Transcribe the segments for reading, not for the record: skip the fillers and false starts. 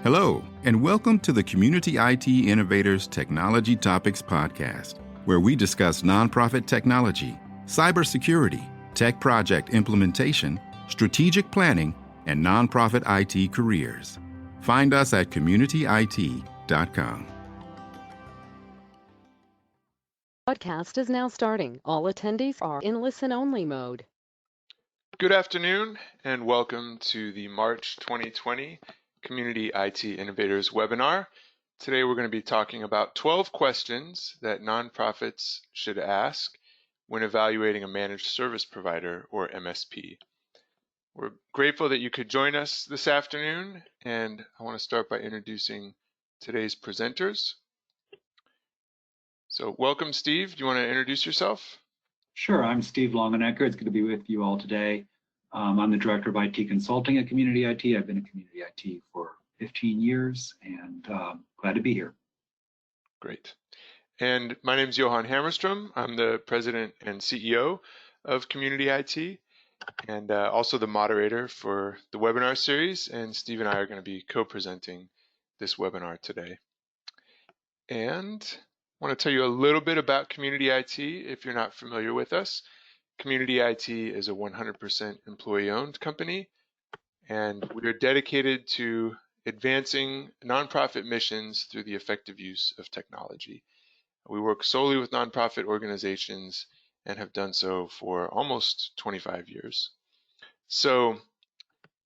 Hello, and welcome to the Community IT Innovators Technology Topics Podcast, where we discuss nonprofit technology, cybersecurity, tech project implementation, strategic planning, and nonprofit IT careers. Find us at communityit.com. Podcast is now starting. All attendees are in listen-only mode. Good afternoon and welcome to the March 2020 Community IT Innovators webinar. Today we're going to be talking about 12 questions that nonprofits should ask when evaluating a managed service provider or MSP. We're grateful that you could join us this afternoon, and I want to start by introducing today's presenters. So welcome, Steve. Do you want to introduce yourself? Sure, I'm Steve Longenecker. It's good to be with you all today. I'm the Director of IT Consulting at Community IT. I've been at Community IT for 15 years and glad to be here. Great. And my name is Johan Hammerstrom. I'm the President and CEO of Community IT and also the moderator for the webinar series. And Steve and I are going to be co-presenting this webinar today. And I want to tell you a little bit about Community IT if you're not familiar with us. Community IT is a 100% employee-owned company, and we are dedicated to advancing nonprofit missions through the effective use of technology. We work solely with nonprofit organizations and have done so for almost 25 years. So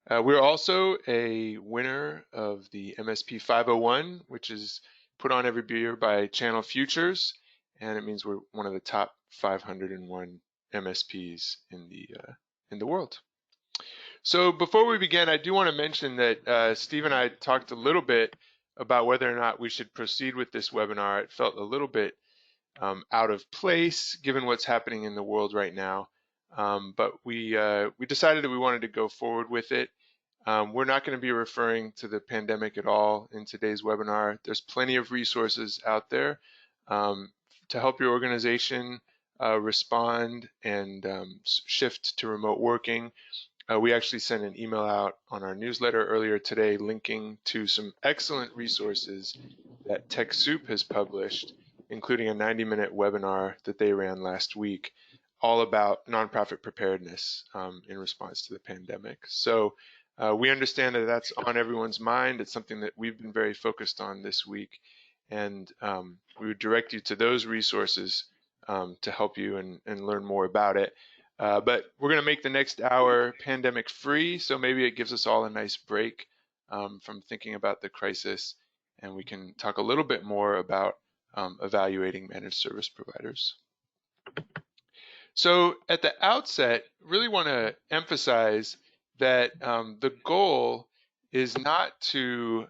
we're also a winner of the MSP 501, which is put on every year by Channel Futures, and it means we're one of the top 501 MSPs in the world. So before we begin, I do want to mention that Steve and I talked a little bit about whether or not we should proceed with this webinar. It felt a little bit out of place given what's happening in the world right now, but we decided that we wanted to go forward with it. We're not going to be referring to the pandemic at all in today's webinar. There's plenty of resources out there to help your organization respond and shift to remote working. We actually sent an email out on our newsletter earlier today linking to some excellent resources that TechSoup has published, including a 90-minute webinar that they ran last week all about nonprofit preparedness in response to the pandemic. So we understand that that's on everyone's mind. It's something that we've been very focused on this week, and we would direct you to those resources to help you and learn more about it. But we're going to make the next hour pandemic free, so maybe it gives us all a nice break from thinking about the crisis, and we can talk a little bit more about evaluating managed service providers. So at the outset, really want to emphasize that the goal is not to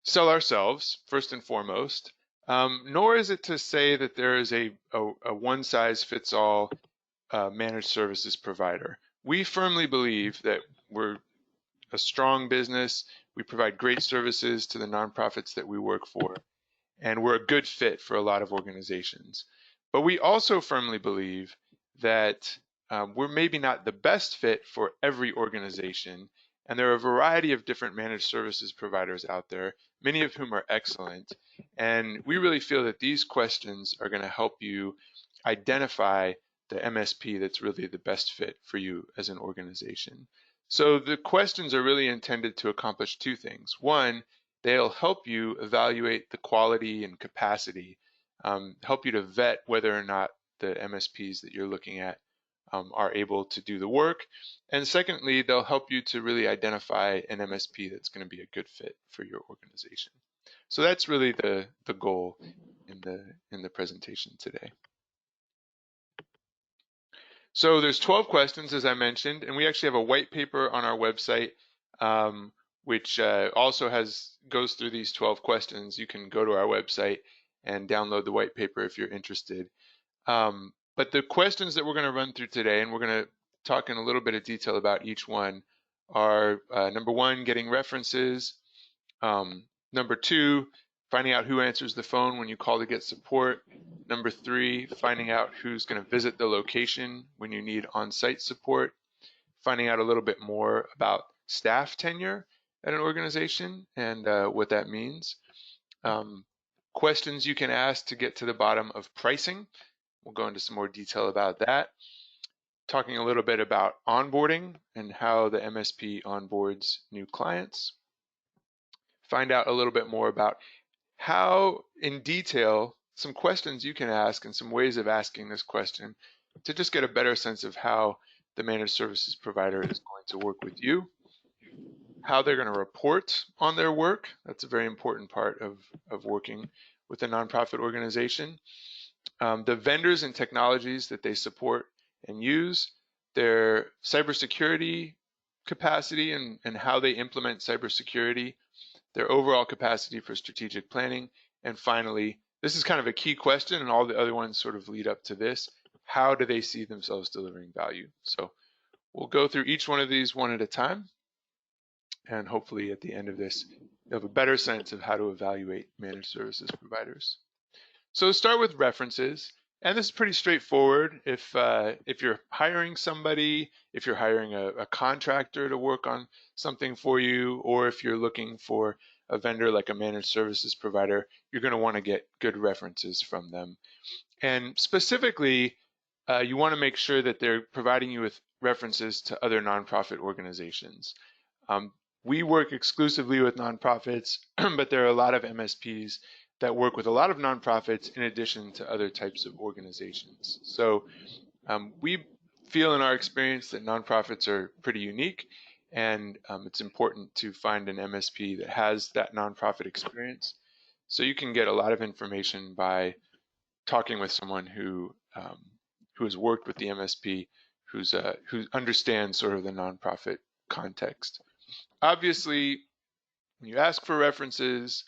sell ourselves, first and foremost, nor is it to say that there is a one-size-fits-all managed services provider. We firmly believe that we're a strong business, we provide great services to the nonprofits that we work for, and we're a good fit for a lot of organizations. But we also firmly believe that we're maybe not the best fit for every organization, and there are a variety of different managed services providers out there, many of whom are excellent. And we really feel that these questions are going to help you identify the MSP that's really the best fit for you as an organization. So the questions are really intended to accomplish two things. One, they'll help you evaluate the quality and capacity, help you to vet whether or not the MSPs that you're looking at are able to do the work. And secondly, they'll help you to really identify an MSP that's going to be a good fit for your organization. So that's really the goal in the presentation today. So there's 12 questions, as I mentioned, and we actually have a white paper on our website, which also goes through these 12 questions. You can go to our website and download the white paper if you're interested. But the questions that we're going to run through today, and we're going to talk in a little bit of detail about each one, are number one, getting references. Number two, finding out who answers the phone when you call to get support. Number three, finding out who's going to visit the location when you need on-site support. Finding out a little bit more about staff tenure. at an organization and what that means. Questions you can ask to get to the bottom of pricing. We'll go into some more detail about that. Talking a little bit about onboarding and how the MSP onboards new clients. Find out a little bit more about how, in detail, some questions you can ask and some ways of asking this question to just get a better sense of how the managed services provider is going to work with you, how they're going to report on their work. That's a very important part of working with a nonprofit organization. The vendors and technologies that they support and use, their cybersecurity capacity and how they implement cybersecurity, their overall capacity for strategic planning, and finally, this is kind of a key question, and all the other ones sort of lead up to this, how do they see themselves delivering value? So we'll go through each one of these one at a time, and hopefully at the end of this, you'll have a better sense of how to evaluate managed services providers. So start with references, and this is pretty straightforward. If you're hiring somebody, if you're hiring a contractor to work on something for you, or if you're looking for a vendor like a managed services provider, you're going to want to get good references from them. And specifically, you want to make sure that they're providing you with references to other nonprofit organizations. We work exclusively with nonprofits, but there are a lot of MSPs that work with a lot of nonprofits in addition to other types of organizations. So we feel in our experience that nonprofits are pretty unique, and it's important to find an MSP that has that nonprofit experience. So you can get a lot of information by talking with someone who has worked with the MSP, who understands sort of the nonprofit context. Obviously, when you ask for references,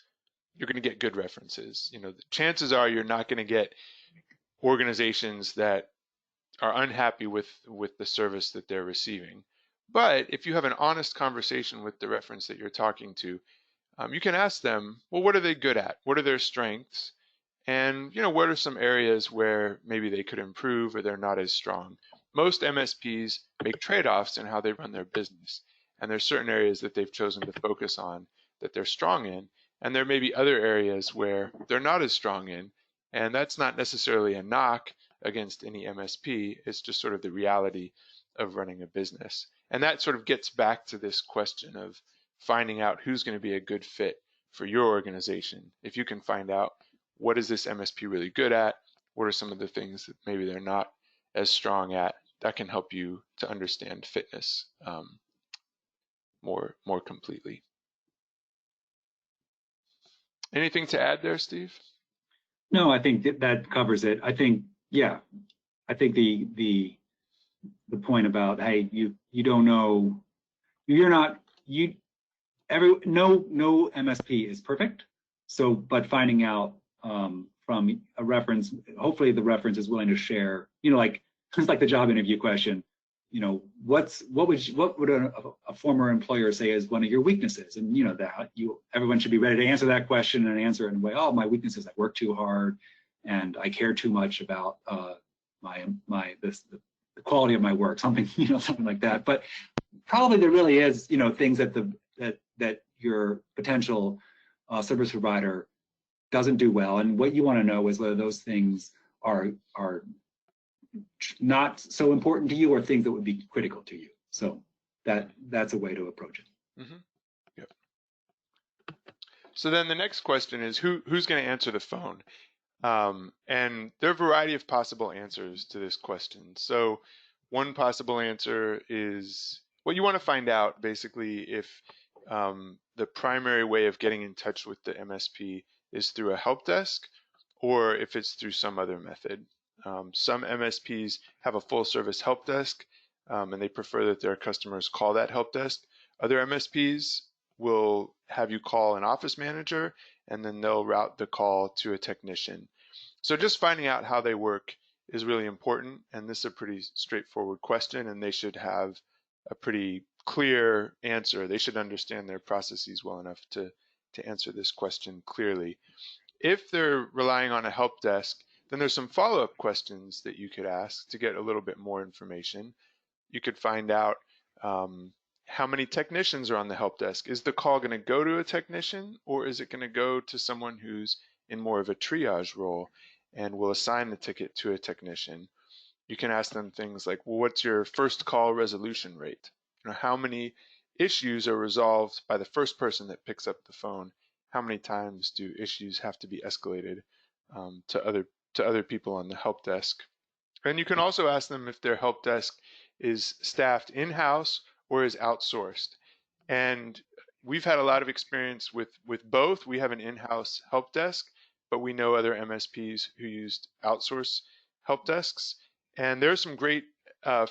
you're going to get good references. You know, the chances are you're not going to get organizations that are unhappy with the service that they're receiving. But if you have an honest conversation with the reference that you're talking to, you can ask them, well, what are they good at? What are their strengths? And, you know, what are some areas where maybe they could improve or they're not as strong? Most MSPs make trade-offs in how they run their business. And there's certain areas that they've chosen to focus on that they're strong in. And there may be other areas where they're not as strong in. And that's not necessarily a knock against any MSP. It's just sort of the reality of running a business. And that sort of gets back to this question of finding out who's going to be a good fit for your organization. If you can find out what is this MSP really good at, what are some of the things that maybe they're not as strong at, that can help you to understand fitness more completely. Anything to add there, Steve? No, I think that covers it. I think, yeah, I think the point about, hey, you don't know, no MSP is perfect. So, but finding out from a reference, hopefully the reference is willing to share, you know, like it's like the job interview question, you know, what would a former employer say is one of your weaknesses? And you know that everyone should be ready to answer that question and answer it in a way, oh, my weakness is I work too hard and I care too much about the quality of my work, something, you know, something like that. But probably there really is, you know, things that your potential service provider doesn't do well, and what you want to know is whether those things are not so important to you or things that would be critical to you. So that's a way to approach it. Mm-hmm. Yep. So then the next question is who's going to answer the phone? And there are a variety of possible answers to this question. So one possible answer is, well, you want to find out basically if the primary way of getting in touch with the MSP is through a help desk or if it's through some other method. Some MSPs have a full service help desk and they prefer that their customers call that help desk. Other MSPs will have you call an office manager and then they'll route the call to a technician. So just finding out how they work is really important, and this is a pretty straightforward question, and they should have a pretty clear answer. They should understand their processes well enough to answer this question clearly. If they're relying on a help desk, then there's some follow-up questions that you could ask to get a little bit more information. You could find out how many technicians are on the help desk? Is the call going to go to a technician, or is it going to go to someone who's in more of a triage role and will assign the ticket to a technician? You can ask them things like, well, what's your first call resolution rate? How many issues are resolved by the first person that picks up the phone? How many times do issues have to be escalated to other people on the help desk? And you can also ask them if their help desk is staffed in-house or is outsourced. And we've had a lot of experience with both. We have an in-house help desk, but we know other MSPs who used outsource help desks. And there are some great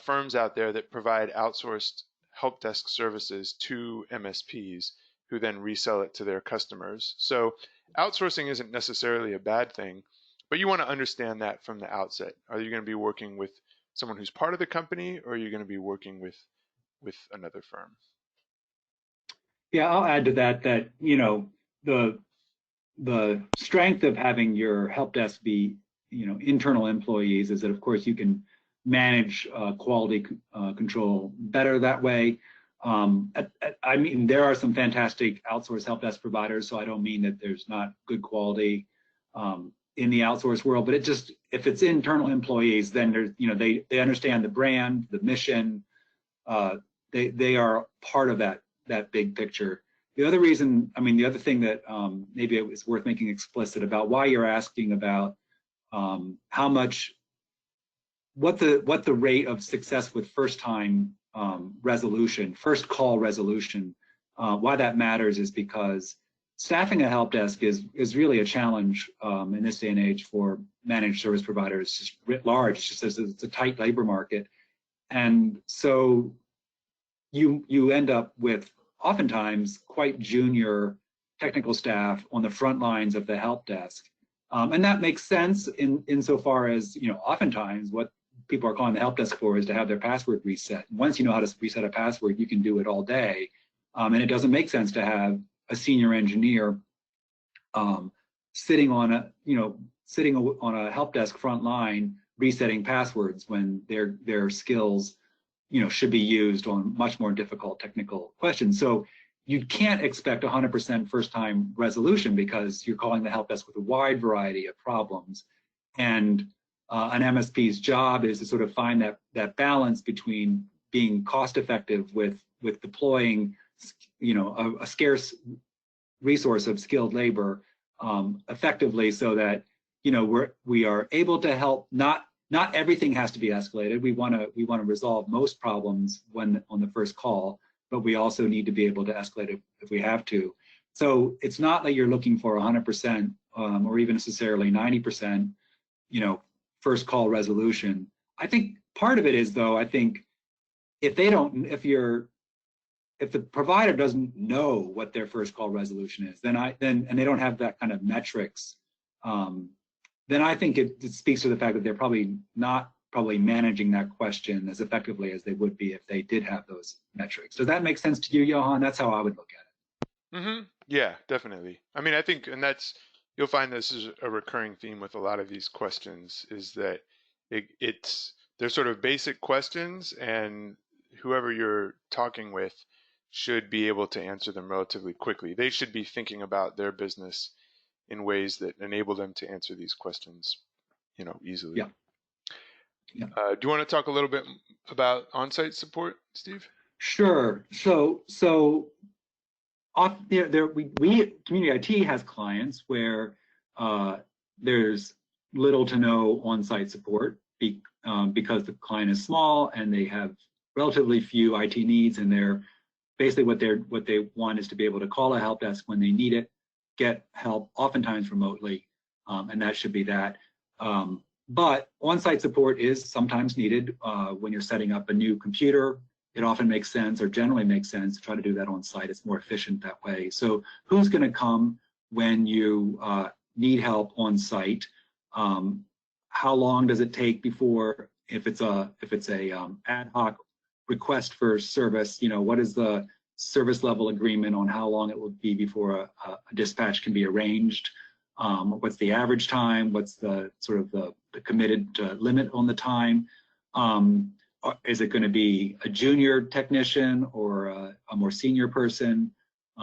firms out there that provide outsourced help desk services to MSPs who then resell it to their customers. So outsourcing isn't necessarily a bad thing, but you want to understand that from the outset. Are you going to be working with someone who's part of the company, or are you going to be working with another firm? Yeah, I'll add to that the strength of having your help desk be internal employees is that, of course, you can manage quality control better that way. I mean, there are some fantastic outsourced help desk providers, so I don't mean that there's not good quality in the outsourced world, but if it's internal employees, then there's they understand the brand, the mission. They are part of that big picture. The other reason, the other thing that maybe it was worth making explicit about why you're asking about what the rate of success with first call resolution, why that matters is because staffing a help desk is really a challenge in this day and age for managed service providers just writ large. It's just it's a tight labor market, and so you end up with oftentimes quite junior technical staff on the front lines of the help desk, and that makes sense insofar as oftentimes what people are calling the help desk for is to have their password reset. And once you know how to reset a password, you can do it all day, and it doesn't make sense to have a senior engineer sitting on a help desk front line resetting passwords when their skills should be used on much more difficult technical questions. So you can't expect 100% first time resolution because you're calling the help desk with a wide variety of problems, and an MSP's job is to sort of find that balance between being cost effective with deploying a scarce resource of skilled labor effectively, so that we are able to help. Not everything has to be escalated. We want to resolve most problems on the first call, but we also need to be able to escalate it if we have to. So it's not that you're looking for 100% or even necessarily 90%, first call resolution. I think part of it is, though, I think if the provider doesn't know what their first call resolution is, and they don't have that kind of metrics, then I think it speaks to the fact that they're probably not managing that question as effectively as they would be if they did have those metrics. Does that make sense to you, Johan? That's how I would look at it. Mm-hmm. Yeah, definitely. I think, and you'll find this is a recurring theme with a lot of these questions, is that they're sort of basic questions, and whoever you're talking with should be able to answer them relatively quickly. They should be thinking about their business in ways that enable them to answer these questions, easily. Yeah. Yeah. Do you want to talk a little bit about on-site support, Steve? Sure. So Community IT has clients where there's little to no on-site support because the client is small and they have relatively few IT needs, and they're basically what they want is to be able to call a help desk when they need it, get help, oftentimes remotely, and that should be that. But on-site support is sometimes needed when you're setting up a new computer. It often makes sense, or generally makes sense, to try to do that on site. It's more efficient that way. So who's going to come when you need help on site? How long does it take before, if it's a ad hoc request for service, what is the service level agreement on how long it will be before a dispatch can be arranged? What's the average time? What's the sort of the committed limit on the time? Is it going to be a junior technician or a more senior person?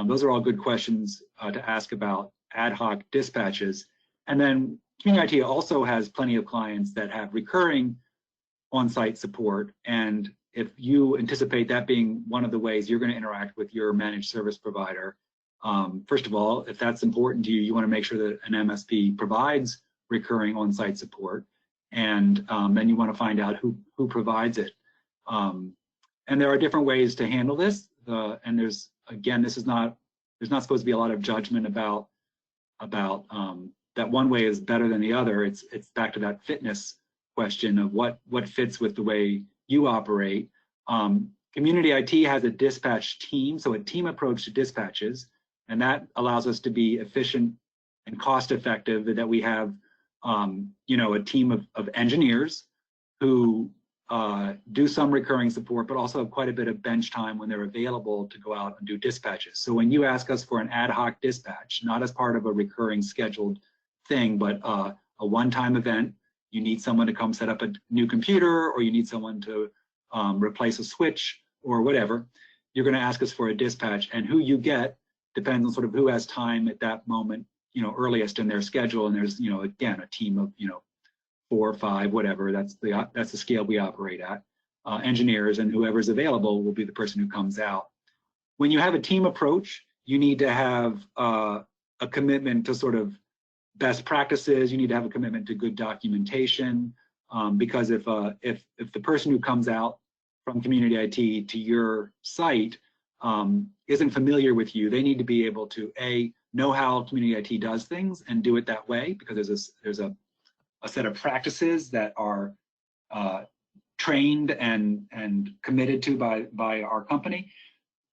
Those are all good questions to ask about ad hoc dispatches. And then Community IT also has plenty of clients that have recurring on-site support. And if you anticipate that being one of the ways you're going to interact with your managed service provider, first of all, if that's important to you, you want to make sure that an MSP provides recurring on-site support, and then you want to find out who provides it. And there are different ways to handle this. And there's, again, there's not supposed to be a lot of judgment about that one way is better than the other. It's back to that fitness question of what fits with the way you operate. Community IT has a dispatch team, so a team approach to dispatches, and that allows us to be efficient and cost effective, that we have a team of engineers who do some recurring support, but also have quite a bit of bench time when they're available to go out and do dispatches. So when you ask us for an ad hoc dispatch, not as part of a recurring scheduled thing, but a one-time event, you need someone to come set up a new computer, or you need someone to replace a switch or whatever, you're going to ask us for a dispatch, and who you get depends on sort of who has time at that moment, earliest in their schedule. And there's, again, a team of, 4 or 5, whatever, that's the scale we operate at, engineers, and whoever's available will be the person who comes out. When you have a team approach, you need to have a commitment to sort of best practices. You need to have a commitment to good documentation, because if the person who comes out from Community IT to your site isn't familiar with you, they need to be able to know how Community IT does things and do it that way, because there's a set of practices that are trained and committed to by our company.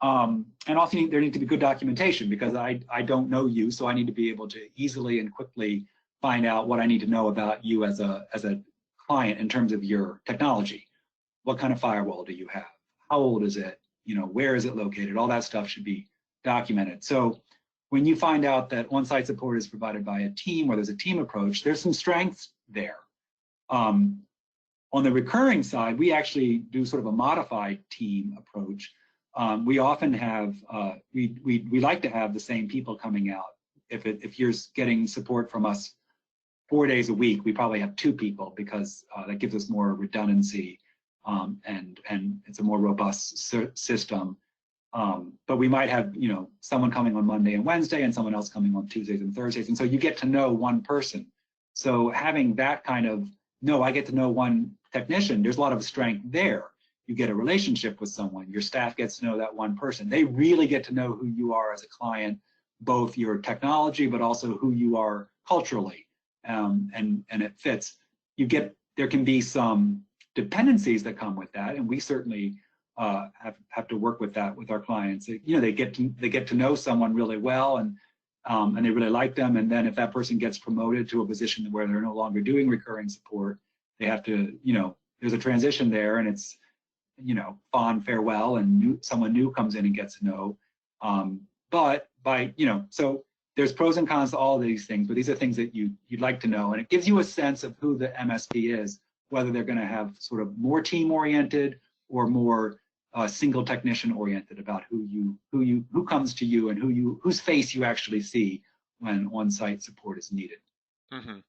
And also there needs to be good documentation, because I don't know you, so I need to be able to easily and quickly find out what I need to know about you as a client in terms of your technology. What kind of firewall do you have? How old is it? Where is it located? All that stuff should be documented. So when you find out that on-site support is provided by a team, or there's a team approach, there's some strengths there. On the recurring side, we actually do sort of a modified team approach. We often have, we like to have the same people coming out. If you're getting support from us 4 days a week, we probably have 2 people, because that gives us more redundancy, and it's a more robust system. But we might have, someone coming on Monday and Wednesday, and someone else coming on Tuesdays and Thursdays. And so you get to know one person. So having that kind of, I get to know one technician, there's a lot of strength there. You get a relationship with someone, your staff gets to know that one person. They really get to know who you are as a client, both your technology, but also who you are culturally, and it fits. There can be some dependencies that come with that, and we certainly have to work with that with our clients. They get to know someone really well, and they really like them. And then if that person gets promoted to a position where they're no longer doing recurring support, they have to, there's a transition there, and it's, fond farewell, and someone new comes in and gets to know. So there's pros and cons to all of these things, but these are things that you'd like to know, and it gives you a sense of who the MSP is, whether they're going to have sort of more team oriented or more single technician oriented about who comes to you, and whose face you actually see when on-site support is needed. Mm-hmm.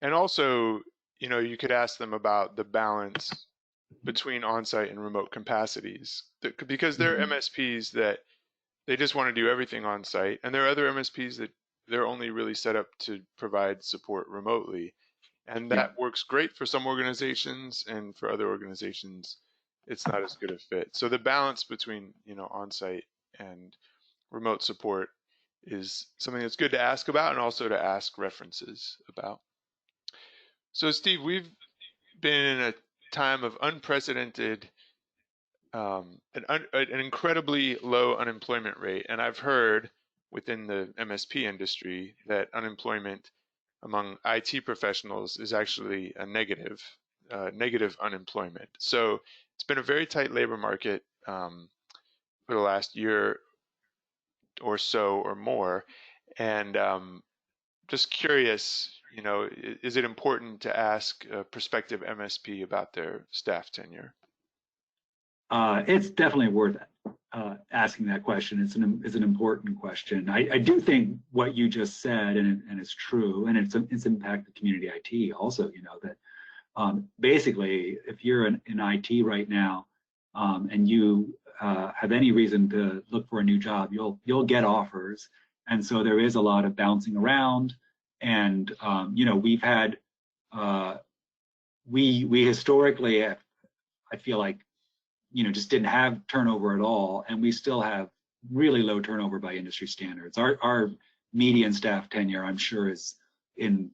And also, you could ask them about the balance between on-site and remote capacities, because there are MSPs that they just want to do everything on-site, and there are other MSPs that they're only really set up to provide support remotely, and that works great for some organizations, and for other organizations it's not as good a fit. So the balance between on-site and remote support is something that's good to ask about, and also to ask references about. So Steve, we've been in a time of unprecedented, an incredibly low unemployment rate, and I've heard within the MSP industry that unemployment among IT professionals is actually a negative unemployment. So it's been a very tight labor market for the last year or so or more, and just curious, is it important to ask a prospective MSP about their staff tenure? It's definitely worth asking that question. It's an important question. I do think what you just said, and it's true, and it's impacted community IT also. That basically, if you're in IT right now, and you have any reason to look for a new job, you'll get offers, and so there is a lot of bouncing around. And we've had we historically, I feel like, just didn't have turnover at all, and we still have really low turnover by industry standards. Our median staff tenure, I'm sure, is in,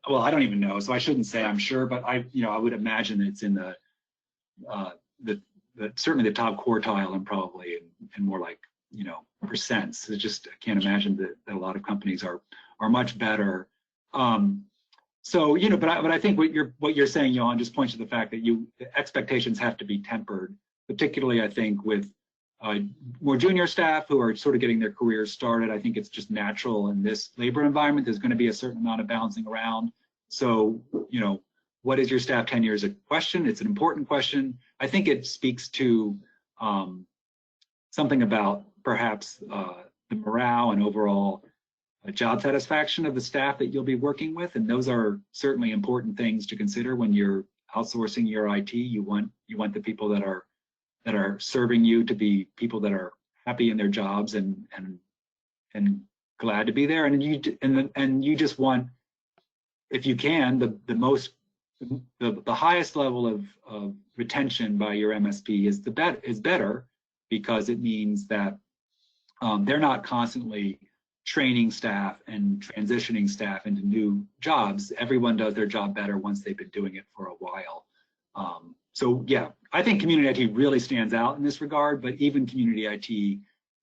well, I don't even know, so I shouldn't say I'm sure, but I would imagine that it's in the certainly the top quartile, and probably in more like percents. I can't imagine that a lot of companies are much better. So but I think what you're saying, Johan, just points to the fact that the expectations have to be tempered, particularly I think with more junior staff who are sort of getting their careers started. I think it's just natural in this labor environment. There's going to be a certain amount of bouncing around. So what is your staff tenure is a question. It's an important question. I think it speaks to something about perhaps the morale and overall job satisfaction of the staff that you'll be working with, and those are certainly important things to consider when you're outsourcing your IT. You want the people that are serving you to be people that are happy in their jobs and glad to be there, and you just want, if you can, the highest level of retention by your MSP is better, because it means that they're not constantly training staff and transitioning staff into new jobs. Everyone does their job better once they've been doing it for a while. So yeah, I think community IT really stands out in this regard, but even community IT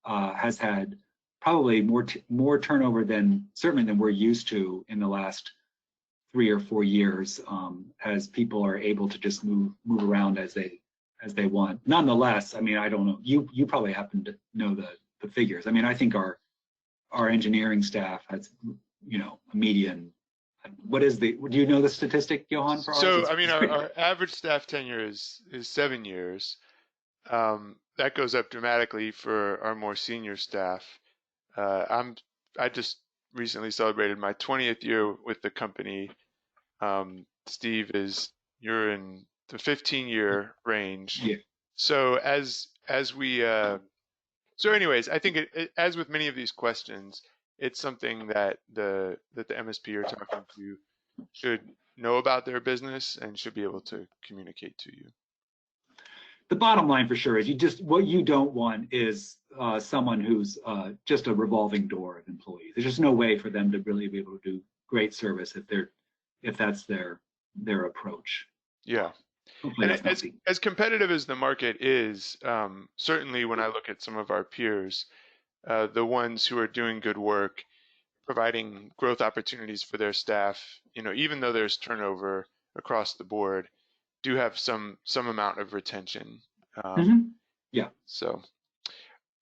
has had probably more turnover certainly than we're used to in the last 3 or 4 years, as people are able to just move around as they want. Nonetheless, I mean, I don't know, you probably happen to know the figures. I mean, I think our engineering staff has, a median. Do you know the statistic, Johan? So, I mean, our average staff tenure is 7 years. That goes up dramatically for our more senior staff. I just recently celebrated my 20th year with the company. Steve, you're in the 15-year range. Yeah. So so anyways, I think as with many of these questions, it's something that the MSP you're talking to should know about their business and should be able to communicate to you. The bottom line for sure is what you don't want is someone who's just a revolving door of employees. There's just no way for them to really be able to do great service if that's their approach. Yeah. And as competitive as the market is, certainly when I look at some of our peers, the ones who are doing good work, providing growth opportunities for their staff, even though there's turnover across the board, do have some amount of retention. Yeah. So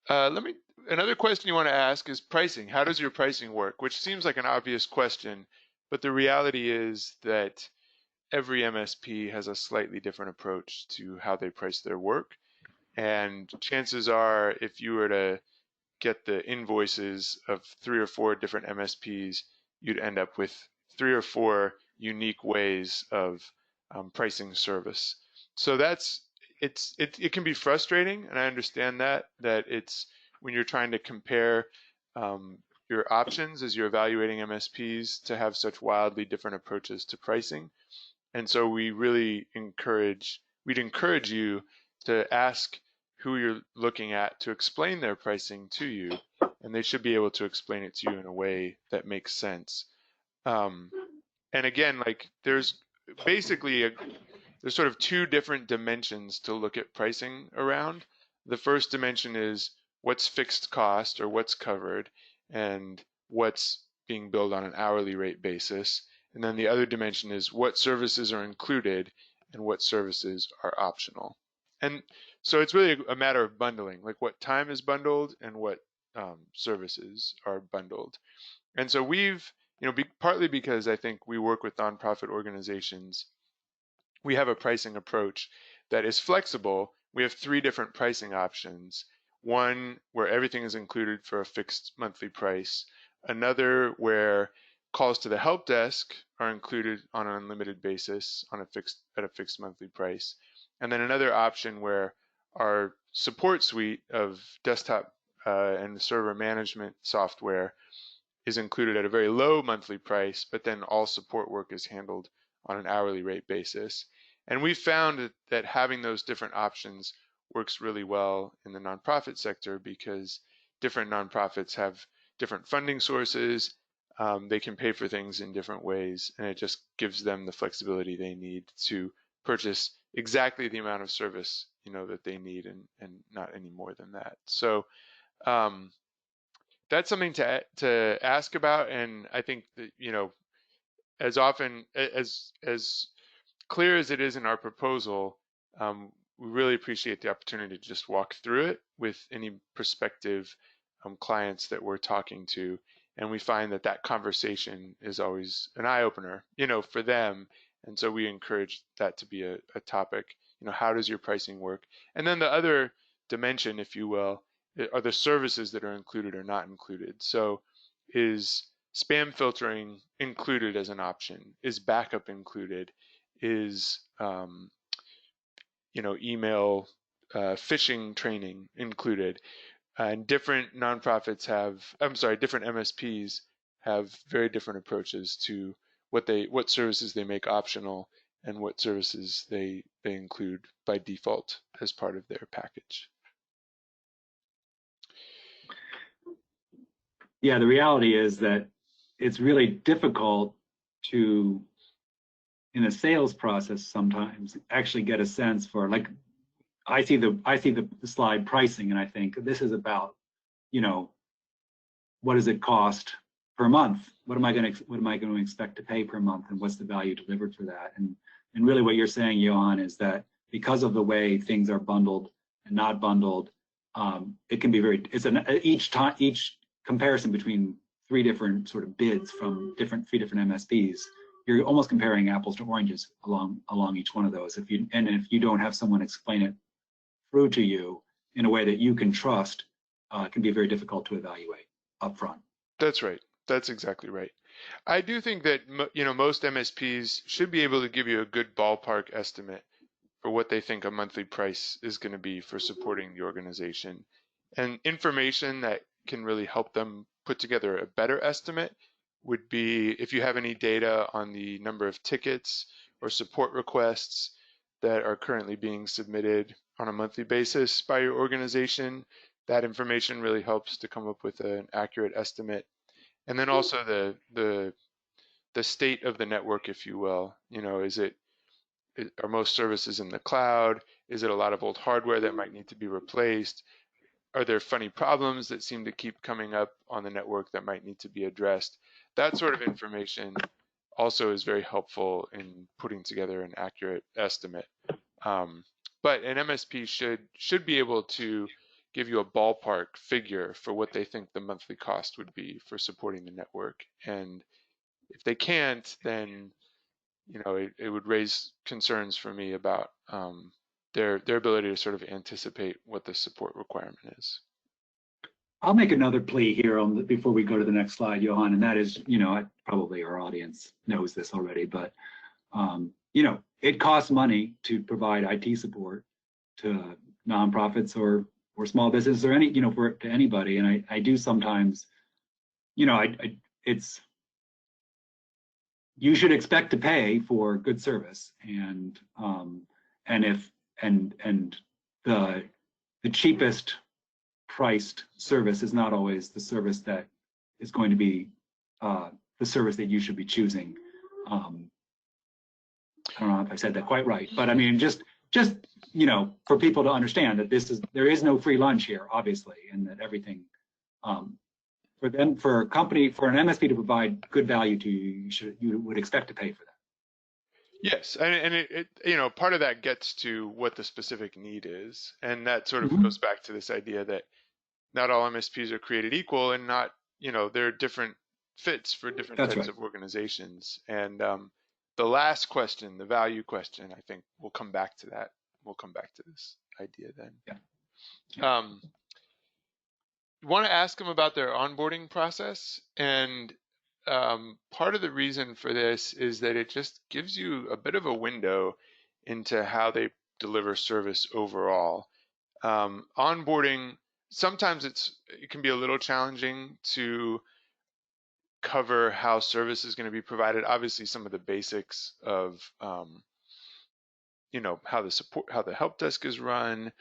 another question you want to ask is pricing. How does your pricing work? Which seems like an obvious question, but the reality is that every MSP has a slightly different approach to how they price their work. And chances are, if you were to get the invoices of 3 or 4 different MSPs, you'd end up with 3 or 4 unique ways of pricing service. So it can be frustrating, and I understand that it's when you're trying to compare your options as you're evaluating MSPs to have such wildly different approaches to pricing. And so we'd encourage you to ask who you're looking at to explain their pricing to you, and they should be able to explain it to you in a way that makes sense. And again, like there's sort of 2 different dimensions to look at pricing around. The first dimension is what's fixed cost or what's covered, and what's being billed on an hourly rate basis. And then the other dimension is what services are included and what services are optional. And so it's really a matter of bundling, like what time is bundled and what services are bundled. And so we've, partly because I think we work with nonprofit organizations, we have a pricing approach that is flexible we have 3 different pricing options. One where everything is included for a fixed monthly price, another where calls to the help desk are included on an unlimited basis at a fixed monthly price, and then another option where our support suite of desktop and server management software is included at a very low monthly price, but then all support work is handled on an hourly rate basis. And we found that having those different options works really well in the nonprofit sector because different nonprofits have different funding sources. They can pay for things in different ways, and it just gives them the flexibility they need to purchase exactly the amount of service that they need, and not any more than that. So that's something to ask about, and I think that as often as clear as it is in our proposal, we really appreciate the opportunity to just walk through it with any prospective clients that we're talking to, and we find that conversation is always an eye-opener, for them, and so we encourage that to be a topic. How does your pricing work? And then the other dimension, if you will, are the services that are included or not included. So is spam filtering included as an option? Is backup included? Is email phishing training included? And different nonprofits different MSPs have very different approaches to what services they make optional and what services they include by default as part of their package. Yeah, the reality is that it's really difficult to, in a sales process, sometimes actually get a sense for, like, I see the slide pricing, and I think this is about, what does it cost per month? What am I going to expect to pay per month, and what's the value delivered for that? And really, what you're saying, Johan, is that because of the way things are bundled and not bundled, it can be each comparison between 3 different sort of bids from 3 different MSPs. You're almost comparing apples to oranges along each one of those. If you don't have someone explain it through to you in a way that you can trust, it can be very difficult to evaluate upfront. That's right. That's exactly right. I do think that most MSPs should be able to give you a good ballpark estimate for what they think a monthly price is going to be for supporting the organization, and information that can really help them put together a better estimate would be if you have any data on the number of tickets or support requests that are currently being submitted on a monthly basis by your organization. That information really helps to come up with an accurate estimate. And then also the state of the network, if you will. Are most services in the cloud? Is it a lot of old hardware that might need to be replaced? Are there funny problems that seem to keep coming up on the network that might need to be addressed? That sort of information also is very helpful in putting together an accurate estimate. But an MSP should be able to give you a ballpark figure for what they think the monthly cost would be for supporting the network. And if they can't, then it would raise concerns for me about their ability to sort of anticipate what the support requirement is. I'll make another plea here before we go to the next slide, Johan, and that is, probably our audience knows this already, but it costs money to provide IT support to nonprofits or small businesses or to anybody, and I do sometimes, it's, you should expect to pay for good service, and the cheapest priced service is not always the service that is going to be the service that you should be choosing. I don't know if I said that quite right, but I mean, just for people to understand that there is no free lunch here, obviously, and that everything for an MSP to provide good value to you, you would expect to pay for that. Yes, and it part of that gets to what the specific need is, and that sort of goes back to this idea that not all MSPs are created equal, and not there are different fits for different types of organizations. And the last question, the value question, I think we'll come back to that. We'll come back to this idea then. Yeah. Want to ask them about their onboarding process, and part of the reason for this is that it just gives you a bit of a window into how they deliver service overall. Onboarding, sometimes it can be a little challenging to cover how service is going to be provided. Obviously, some of the basics of how the help desk is run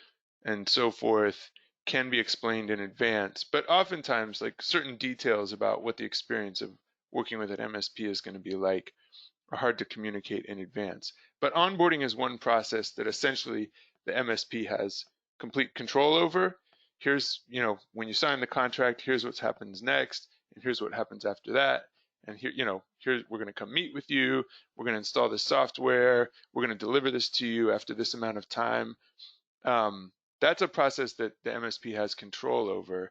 and so forth can be explained in advance, but oftentimes like certain details about what the experience of working with an MSP is going to be like are hard to communicate in advance. But onboarding is one process that essentially the MSP has complete control over. Here's, when you sign the contract, here's what happens next, and here's what happens after that. And here, we're going to come meet with you. We're going to install this software. We're going to deliver this to you after this amount of time. That's a process that the MSP has control over.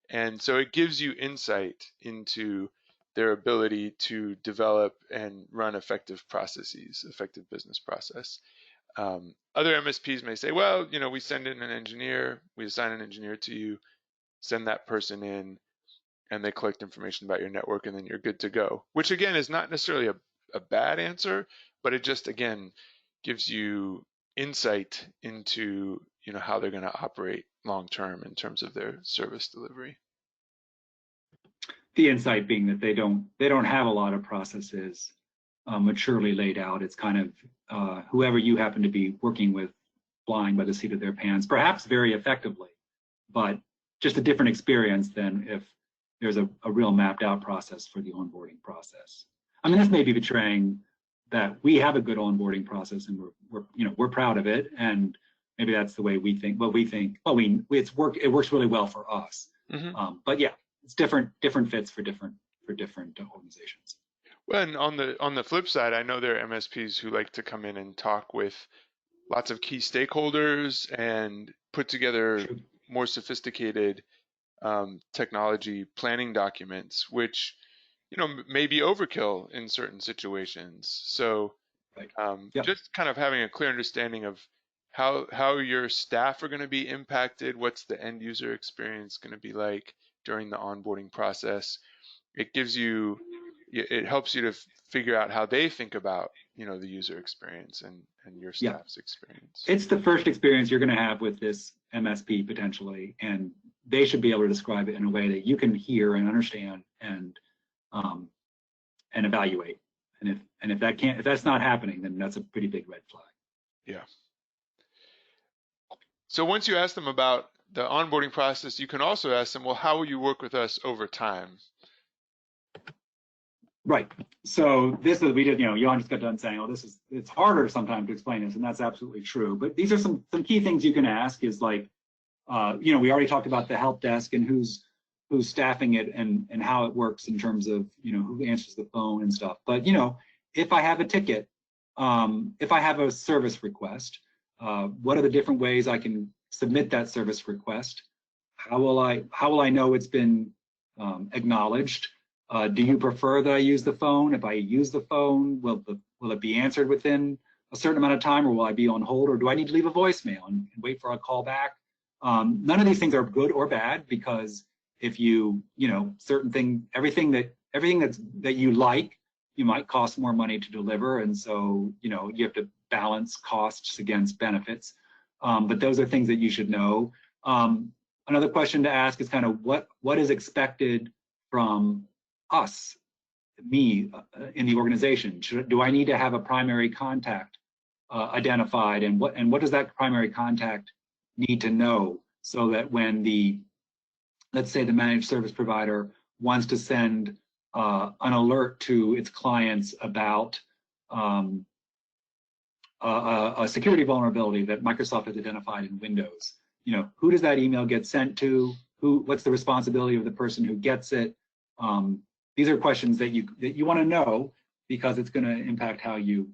And so it gives you insight into their ability to develop and run effective processes, effective business process. Other MSPs may say, well, we send in an engineer, we assign an engineer to you, send that person in, and they collect information about your network, and then you're good to go. Which again is not necessarily a bad answer, but it just again gives you insight into how they're going to operate long term in terms of their service delivery. The insight being that they don't have a lot of processes maturely laid out. It's kind of whoever you happen to be working with, flying by the seat of their pants, perhaps very effectively, but just a different experience than if there's a real mapped out process for the onboarding process. I mean, this may be betraying that we have a good onboarding process and we're proud of it, and maybe that's the way we think. Well, it works really well for us. Mm-hmm. But yeah, it's different fits for different organizations. Well, and on the flip side, I know there are MSPs who like to come in and talk with lots of key stakeholders and put together more sophisticated technology planning documents, which may be overkill in certain situations. So just kind of having a clear understanding of how your staff are going to be impacted, what's the end user experience going to be like during the onboarding process. It helps you to figure out how they think about the user experience and your staff's experience. It's the first experience you're going to have with this MSP potentially, and they should be able to describe it in a way that you can hear and understand and evaluate. And if that's not happening, then that's a pretty big red flag. Yeah. So once you ask them about the onboarding process, you can also ask them, well, how will you work with us over time? Right. So this is, we did, Johan just got done saying, oh, it's harder sometimes to explain this, and that's absolutely true. But these are some key things you can ask is like, we already talked about the help desk and who's staffing it and how it works in terms of, who answers the phone and stuff. But, if I have a ticket, if I have a service request, what are the different ways I can submit that service request? How will I know it's been acknowledged? Do you prefer that I use the phone? If I use the phone, will it be answered within a certain amount of time, or will I be on hold, or do I need to leave a voicemail and wait for a call back? None of these things are good or bad, because if everything that you like, you might cost more money to deliver, and so you have to balance costs against benefits. But those are things that you should know. Another question to ask is kind of what is expected from us, me, in the organization. Do I need to have a primary contact identified, and what does that primary contact need to know, so that when let's say the managed service provider wants to send an alert to its clients about a security vulnerability that Microsoft has identified in Windows, who does that email get sent to? What's the responsibility of the person who gets it? These are questions that you want to know, because it's going to impact how you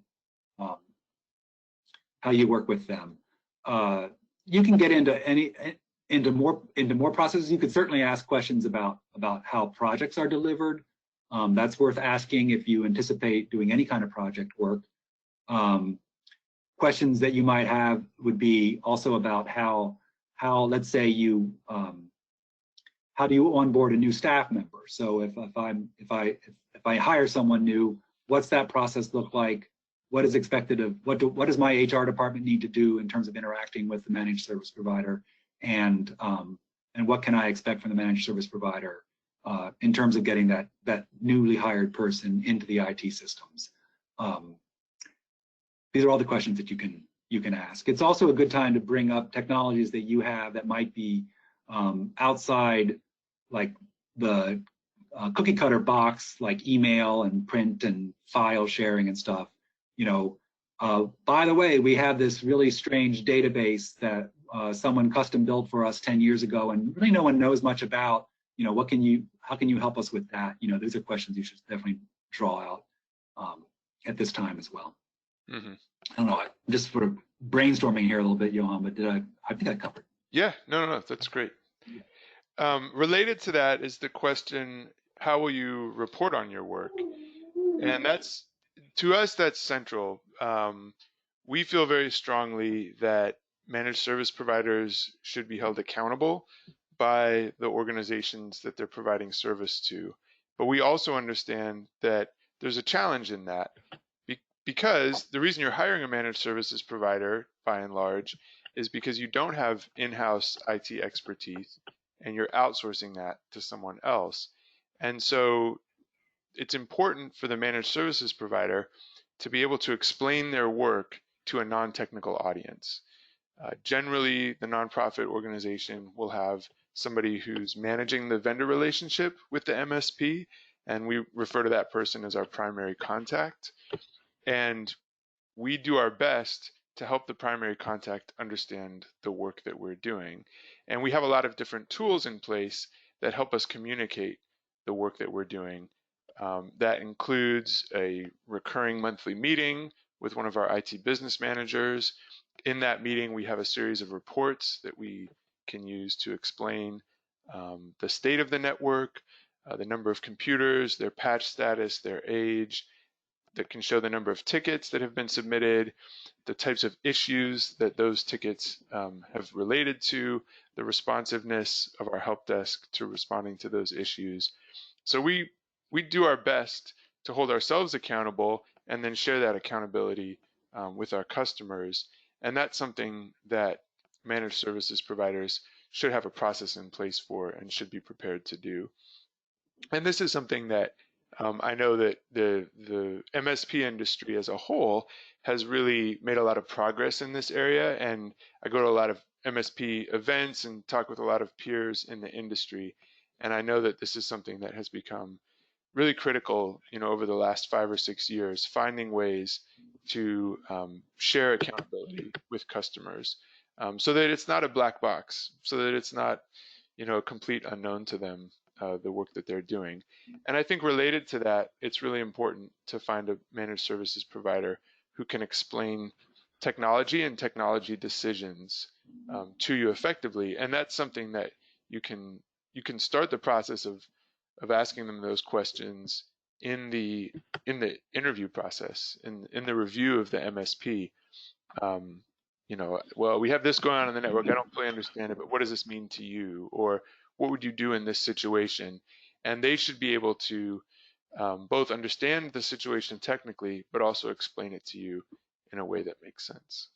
work with them. You can get into more processes. You could certainly ask questions about how projects are delivered. That's worth asking if you anticipate doing any kind of project work. questions that you might have would be also about how let's say you how do you onboard a new staff member? So if I hire someone new, what's that process look like? What is expected of what does my HR department need to do in terms of interacting with the managed service provider, and what can I expect from the managed service provider in terms of getting that newly hired person into the IT systems? These are all the questions that you can ask. It's also a good time to bring up technologies that you have that might be outside like the cookie cutter box, like email and print and file sharing and stuff. You know, by the way, we have this really strange database that someone custom built for us 10 years ago, and really no one knows much about. You know, how can you help us with that? You know, these are questions you should definitely draw out at this time as well. Mm-hmm. I don't know, I'm just sort of brainstorming here a little bit, Johan, but I think I covered. Yeah, no, that's great. Related to that is the question, how will you report on your work? And that's, to us, that's central. We feel very strongly that managed service providers should be held accountable by the organizations that they're providing service to. But we also understand that there's a challenge in that, because the reason you're hiring a managed services provider, by and large, is because you don't have in-house IT expertise and you're outsourcing that to someone else. And so it's important for the managed services provider to be able to explain their work to a non-technical audience. Generally, the nonprofit organization will have somebody who's managing the vendor relationship with the MSP, and we refer to that person as our primary contact. And we do our best to help the primary contact understand the work that we're doing. And we have a lot of different tools in place that help us communicate the work that we're doing. That includes a recurring monthly meeting with one of our IT business managers. In that meeting, we have a series of reports that we can use to explain the state of the network, the number of computers, their patch status, their age, that can show the number of tickets that have been submitted, the types of issues that those tickets have related to, the responsiveness of our help desk to responding to those issues. So we do our best to hold ourselves accountable and then share that accountability with our customers. And that's something that managed services providers should have a process in place for and should be prepared to do. And this is something that I know that the MSP industry as a whole has really made a lot of progress in this area, and I go to a lot of MSP events and talk with a lot of peers in the industry, and I know that this is something that has become really critical, you know, over the last 5 or 6 years, finding ways to share accountability with customers, so that it's not a black box, so that it's not, you know, a complete unknown to them, the work that they're doing. And I think related to that, it's really important to find a managed services provider who can explain technology and technology decisions to you effectively. And that's something that you can start the process of asking them those questions in the interview process, in the review of the MSP. You know, well, we have this going on in the network. I don't fully understand it, but what does this mean to you? Or what would you do in this situation? And they should be able to both understand the situation technically, but also explain it to you in a way that makes sense.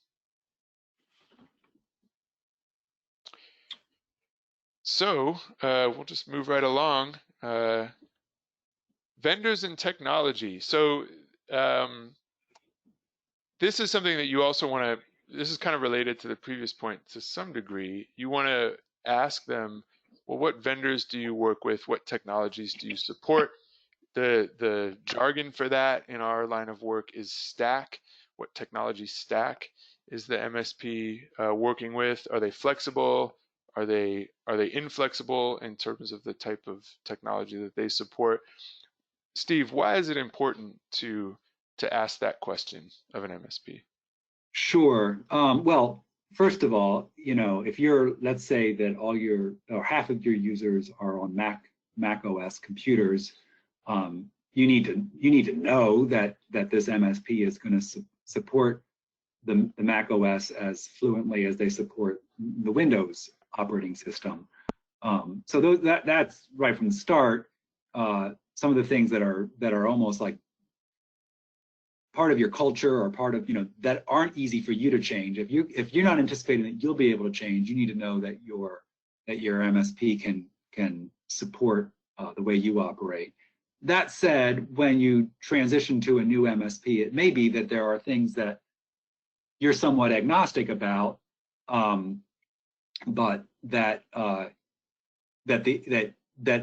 So we'll just move right along. Vendors and technology. So this is something that you also want to, this is kind of related to the previous point to some degree. You want to ask them, well, what vendors do you work with? What technologies do you support? The jargon for that in our line of work is stack. What technology stack is the MSP working with? Are they flexible? Are they inflexible in terms of the type of technology that they support? Steve, why is it important to ask that question of an MSP? Sure. Well, first of all, you know, if you're, let's say that all your or half of your users are on Mac OS computers, you need to know that this MSP is going to support the Mac OS as fluently as they support the Windows operating system. So that's right from the start. Some of the things that are almost like part of your culture or part of, that aren't easy for you to change. If you're not anticipating that you'll be able to change, you need to know that your MSP can support the way you operate. That said, when you transition to a new MSP, it may be that there are things that you're somewhat agnostic about, but that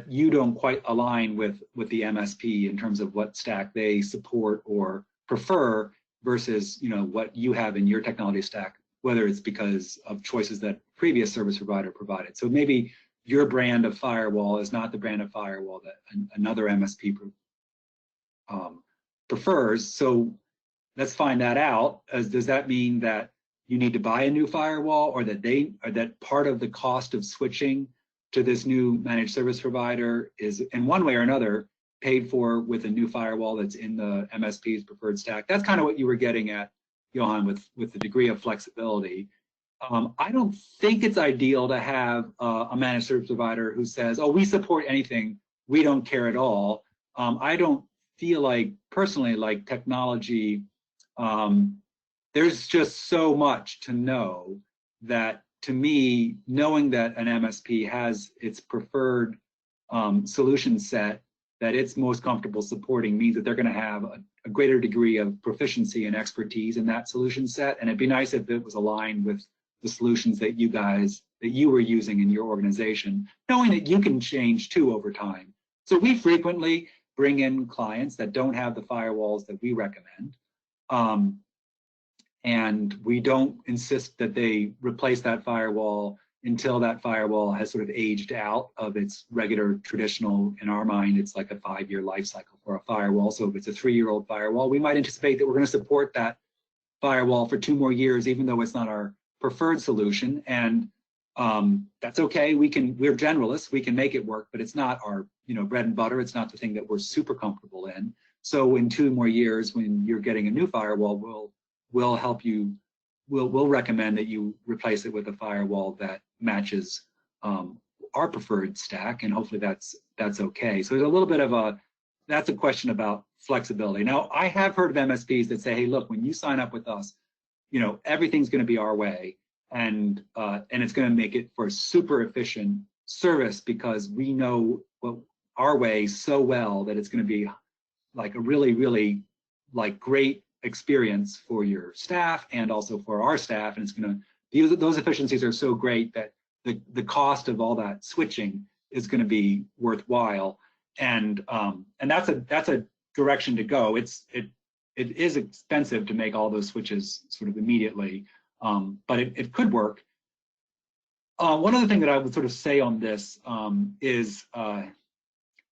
you don't quite align with the MSP in terms of what stack they support or prefer versus what you have in your technology stack, whether it's because of choices that previous service provider provided. So maybe your brand of firewall is not the brand of firewall that another MSP prefers. So let's find that out. Does that mean that you need to buy a new firewall, or that part of the cost of switching to this new managed service provider is in one way or another paid for with a new firewall that's in the MSP's preferred stack? That's kind of what you were getting at, Johan, with the degree of flexibility. I don't think it's ideal to have a managed service provider who says, oh, we support anything, we don't care at all. I don't feel like, personally, like technology, there's just so much to know that, to me, knowing that an MSP has its preferred solution set that it's most comfortable supporting means that they're going to have a greater degree of proficiency and expertise in that solution set. And it'd be nice if it was aligned with the solutions that you were using in your organization, knowing that you can change too over time. So we frequently bring in clients that don't have the firewalls that we recommend. And we don't insist that they replace that firewall until that firewall has sort of aged out of its regular traditional, in our mind, it's like a 5-year life cycle for a firewall. So if it's a 3-year-old firewall, we might anticipate that we're going to support that firewall for 2 more years, even though it's not our preferred solution. And that's okay. We're generalists. We can make it work, but it's not our bread and butter. It's not the thing that we're super comfortable in. So in 2 more years, when you're getting a new firewall, we'll help you. We'll recommend that you replace it with a firewall that matches our preferred stack, and hopefully that's okay. So there's a little bit of that's a question about flexibility. Now, I have heard of MSPs that say, hey, look, when you sign up with us, everything's going to be our way, and it's going to make it for a super efficient service because we know our way so well that it's going to be like a really, really great experience for your staff and also for our staff, and it's going to those efficiencies are so great that the cost of all that switching is going to be worthwhile, and that's a direction to go. It is expensive to make all those switches sort of immediately, but it could work. One other thing that I would sort of say on this is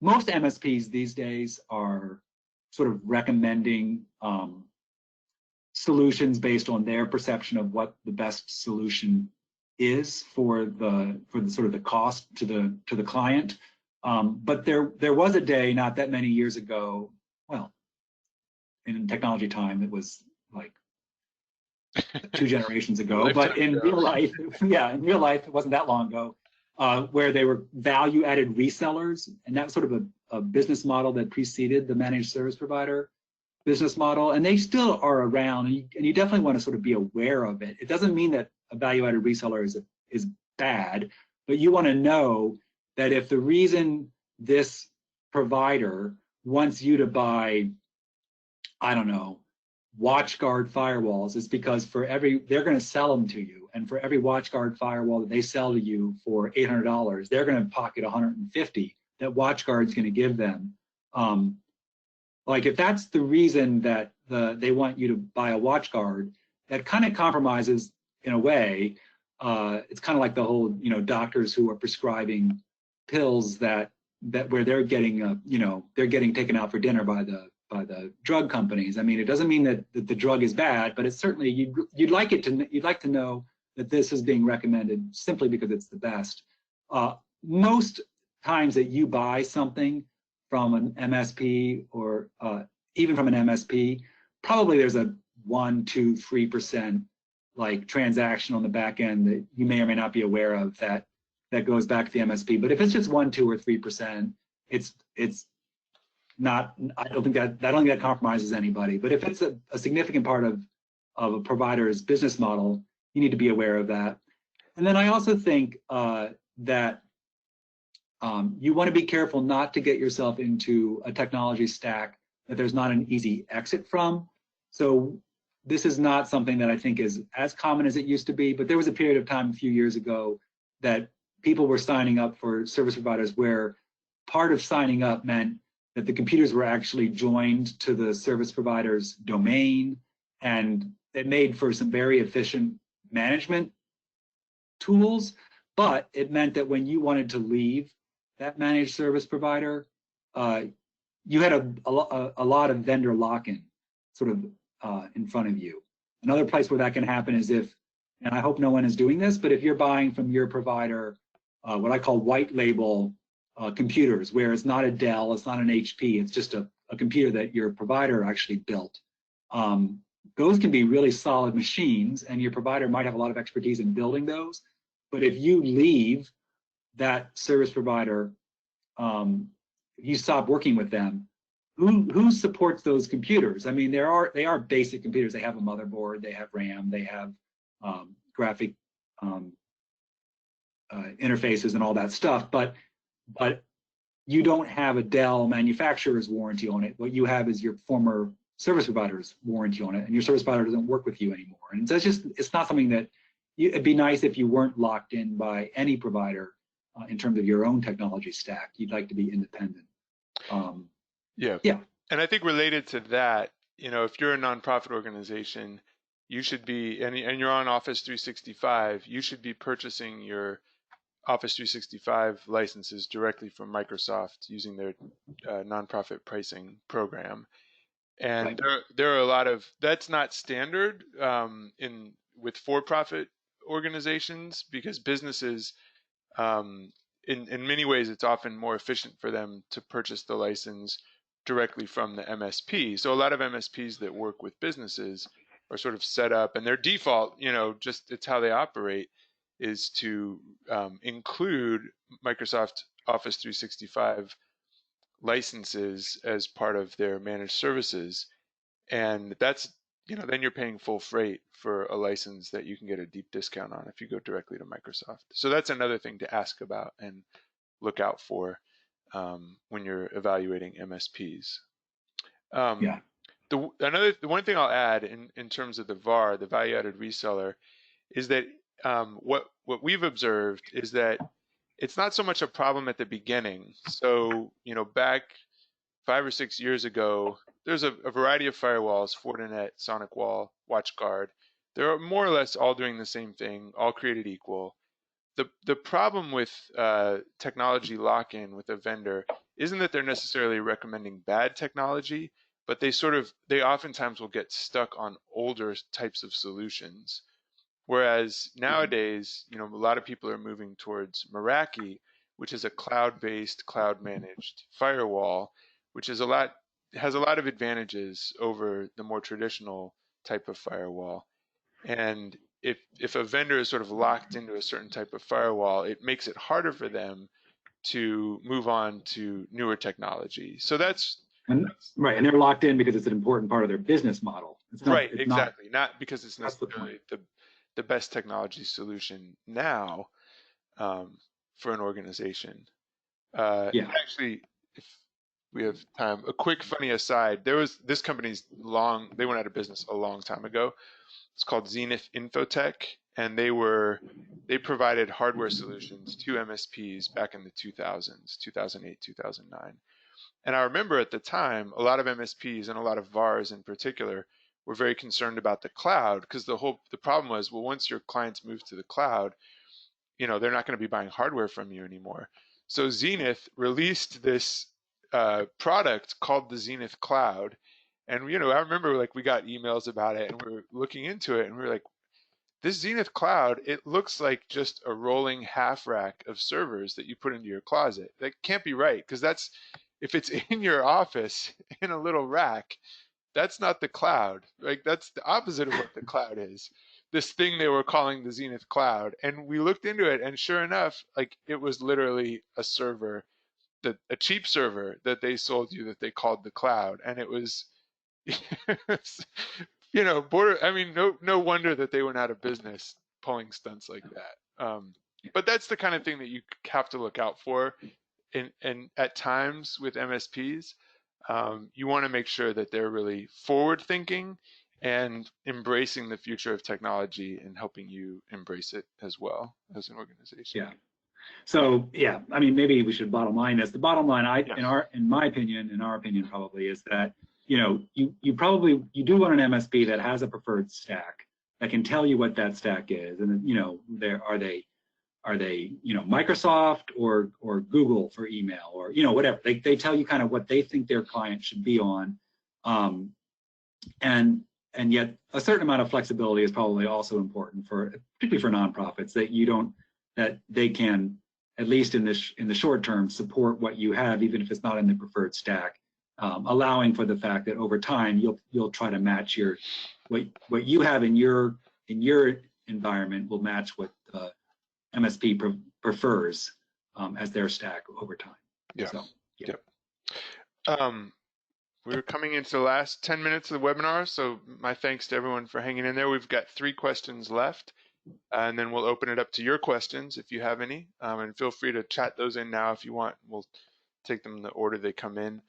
most MSPs these days are sort of recommending solutions based on their perception of what the best solution is for the sort of the cost to the client. But there was a day not that many years ago, well, in technology time, it was like 2 generations ago, but in real life, it wasn't that long ago, where they were value-added resellers, and that was sort of a business model that preceded the managed service provider business model, and they still are around, and you definitely want to sort of be aware of it. It doesn't mean that a value-added reseller is bad, but you want to know that if the reason this provider wants you to buy, I don't know, WatchGuard firewalls is because they're going to sell them to you, and for every WatchGuard firewall that they sell to you for $800, they're going to pocket $150 that WatchGuard's going to give them. Like if that's the reason that they want you to buy a WatchGuard, that kind of compromises in a way. It's kind of like the whole, doctors who are prescribing pills that where they're getting, they're getting taken out for dinner by the drug companies. I mean, it doesn't mean that the drug is bad, but it's certainly you'd like to know that this is being recommended simply because it's the best. Most times that you buy something from an MSP or even from an MSP, probably there's a 1, 2, 3% like transaction on the back end that you may or may not be aware of that goes back to the MSP. But if it's just 1, 2, or 3%, it's not. I don't think that compromises anybody. But if it's a significant part of a provider's business model, you need to be aware of that. And then I also think that you want to be careful not to get yourself into a technology stack that there's not an easy exit from. So this is not something that I think is as common as it used to be, but there was a period of time a few years ago that people were signing up for service providers where part of signing up meant that the computers were actually joined to the service provider's domain, and it made for some very efficient management tools, but it meant that when you wanted to leave that managed service provider, you had a lot of vendor lock-in sort of in front of you. Another place where that can happen is if, and I hope no one is doing this, but if you're buying from your provider, what I call white label computers, where it's not a Dell, it's not an HP, it's just a computer that your provider actually built. Those can be really solid machines, and your provider might have a lot of expertise in building those. But if you leave that service provider, you stop working with them, who supports those computers? I mean, they are basic computers. They have a motherboard, they have RAM, they have graphic interfaces and all that stuff, but you don't have a Dell manufacturer's warranty on it. What you have is your former service provider's warranty on it, and your service provider doesn't work with you anymore. And so it's not something that it'd be nice if you weren't locked in by any provider in terms of your own technology stack. You'd like to be independent. Yeah. And I think related to that, if you're a nonprofit organization, you should be, and you're on Office 365, you should be purchasing your Office 365 licenses directly from Microsoft using their nonprofit pricing program. And right. there are a lot of, that's not standard with for-profit organizations, because businesses, in many ways, it's often more efficient for them to purchase the license directly from the MSP. So a lot of MSPs that work with businesses are sort of set up, and their default, just it's how they operate, is to include Microsoft Office 365 licenses as part of their managed services. And that's, then you're paying full freight for a license that you can get a deep discount on if you go directly to Microsoft. So that's another thing to ask about and look out for when you're evaluating MSPs. The one thing I'll add in terms of the VAR, the value-added reseller, is that what we've observed is that it's not so much a problem at the beginning. So, back 5 or 6 years ago, there's a variety of firewalls: Fortinet, SonicWall, WatchGuard. They're more or less all doing the same thing, all created equal. The problem with technology lock-in with a vendor isn't that they're necessarily recommending bad technology, but they oftentimes will get stuck on older types of solutions. Whereas nowadays, a lot of people are moving towards Meraki, which is a cloud-based, cloud-managed firewall, which has a lot of advantages over the more traditional type of firewall. And if a vendor is sort of locked into a certain type of firewall, it makes it harder for them to move on to newer technology. So right, and they're locked in because it's an important part of their business model. Exactly. Not because it's necessarily the best technology solution now for an organization. Actually, if we have time, a quick funny aside: this company's they went out of business a long time ago. It's called Zenith Infotech, and they provided hardware solutions to MSPs back in the 2000s, 2008, 2009. And I remember at the time, a lot of MSPs and a lot of VARs in particular were very concerned about the cloud, because the problem was, well, once your clients move to the cloud, they're not going to be buying hardware from you anymore. So Zenith released this product called the Zenith Cloud. And, I remember we got emails about it, and we were looking into it, and we were like, this Zenith Cloud, it looks like just a rolling half rack of servers that you put into your closet. That can't be right, because if it's in your office in a little rack, that's not the cloud. Like, that's the opposite of what the cloud is. This thing they were calling the Zenith Cloud. And we looked into it, and sure enough, like, it was literally a server, a cheap server that they sold you that they called the cloud. And it was, I mean, no wonder that they went out of business pulling stunts like that. But that's the kind of thing that you have to look out for. And at times with MSPs, you want to make sure that they're really forward thinking and embracing the future of technology and helping you embrace it as well as an organization. Yeah. So yeah, I mean, maybe we should bottom line this. The bottom line, in my opinion, probably, is that you do want an MSP that has a preferred stack that can tell you what that stack is, and are they Microsoft or Google for email, or whatever. They tell you kind of what they think their client should be on, and yet a certain amount of flexibility is probably also important, particularly for nonprofits, that they can, at least in the short term, support what you have, even if it's not in the preferred stack, allowing for the fact that over time you'll try to match what you have in your environment will match what the MSP prefers as their stack over time. Yeah. So, yeah. We're coming into the last 10 minutes of the webinar, so my thanks to everyone for hanging in there. We've got 3 questions left, and then we'll open it up to your questions if you have any, and feel free to chat those in now if you want. We'll take them in the order they come in.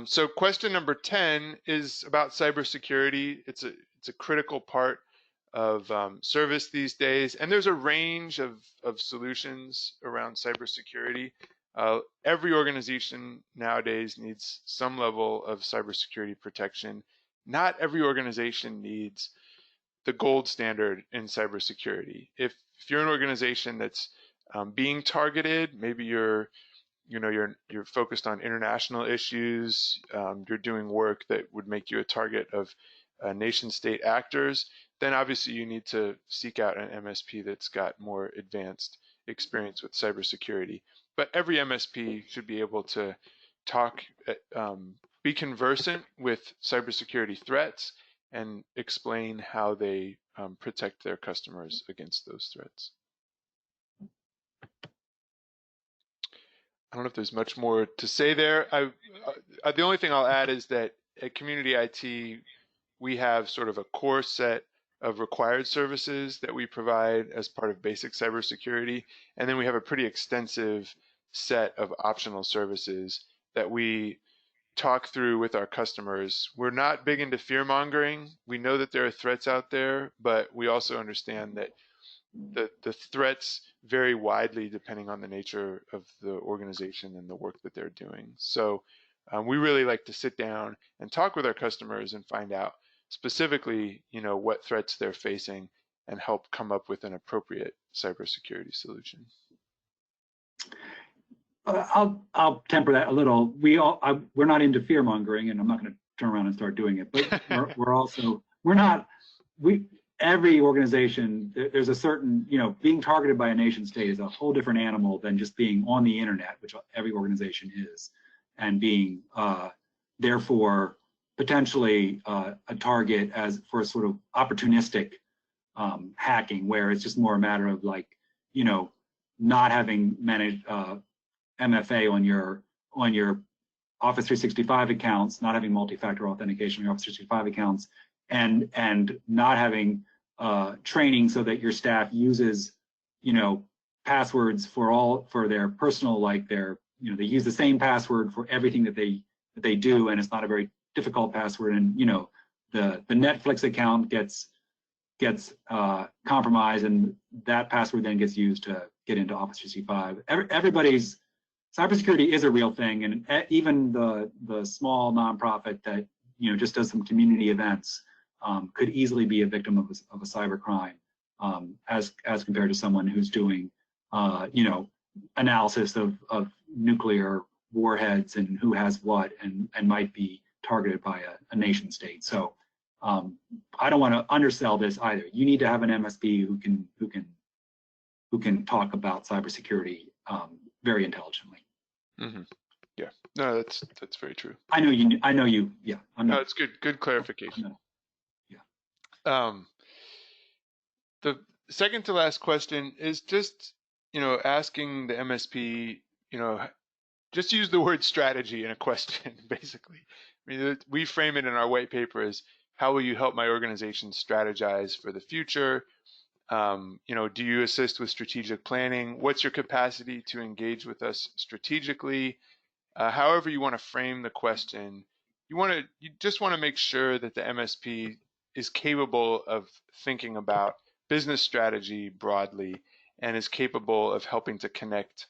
So question number 10 is about cybersecurity. It's a critical part of service these days, and there's a range of solutions around cybersecurity. Every organization nowadays needs some level of cybersecurity protection. Not every organization needs the gold standard in cybersecurity. If you're an organization that's being targeted, maybe you're focused on international issues, you're doing work that would make you a target of nation-state actors, then obviously you need to seek out an MSP that's got more advanced experience with cybersecurity. But every MSP should be able to be conversant with cybersecurity threats and explain how they protect their customers against those threats. I don't know if there's much more to say there. The only thing I'll add is that at Community IT, we have sort of a core set of required services that we provide as part of basic cybersecurity, and then we have a pretty extensive set of optional services that we talk through with our customers. We're not big into fear mongering. We know that there are threats out there, but we also understand that the threats vary widely depending on the nature of the organization and the work that they're doing. So we really like to sit down and talk with our customers and find out specifically, what threats they're facing and help come up with an appropriate cybersecurity solution. I'll temper that a little. We're not into fear mongering, and I'm not going to turn around and start doing it. But every organization, there's a certain, being targeted by a nation state is a whole different animal than just being on the internet, which every organization is, and being therefore potentially a target for sort of opportunistic hacking, where it's just more a matter of not having managed MFA on your Office 365 accounts, not having multi-factor authentication on your Office 365 accounts, and not having training so that your staff uses passwords for their personal, they use the same password for everything that they do, and it's not a very difficult password, and the Netflix account gets compromised, and that password then gets used to get into Office 365. Everybody's cybersecurity is a real thing, and even the small nonprofit that just does some community events could easily be a victim of a cyber crime, as compared to someone who's doing analysis of nuclear warheads and who has what, and might be targeted by a nation state. So I don't want to undersell this either. You need to have an MSP who can talk about cybersecurity very intelligently. Mm-hmm. Yeah, no, that's very true. I know you. Yeah, I'm No, not. it's good clarification. No, yeah. Um, the second to last question is just, asking the MSP, just use the word strategy in a question, basically. I mean, we frame it in our white paper as how will you help my organization strategize for the future? Do you assist with strategic planning? What's your capacity to engage with us strategically? However you want to frame the question, you just want to make sure that the MSP is capable of thinking about business strategy broadly and is capable of helping to connect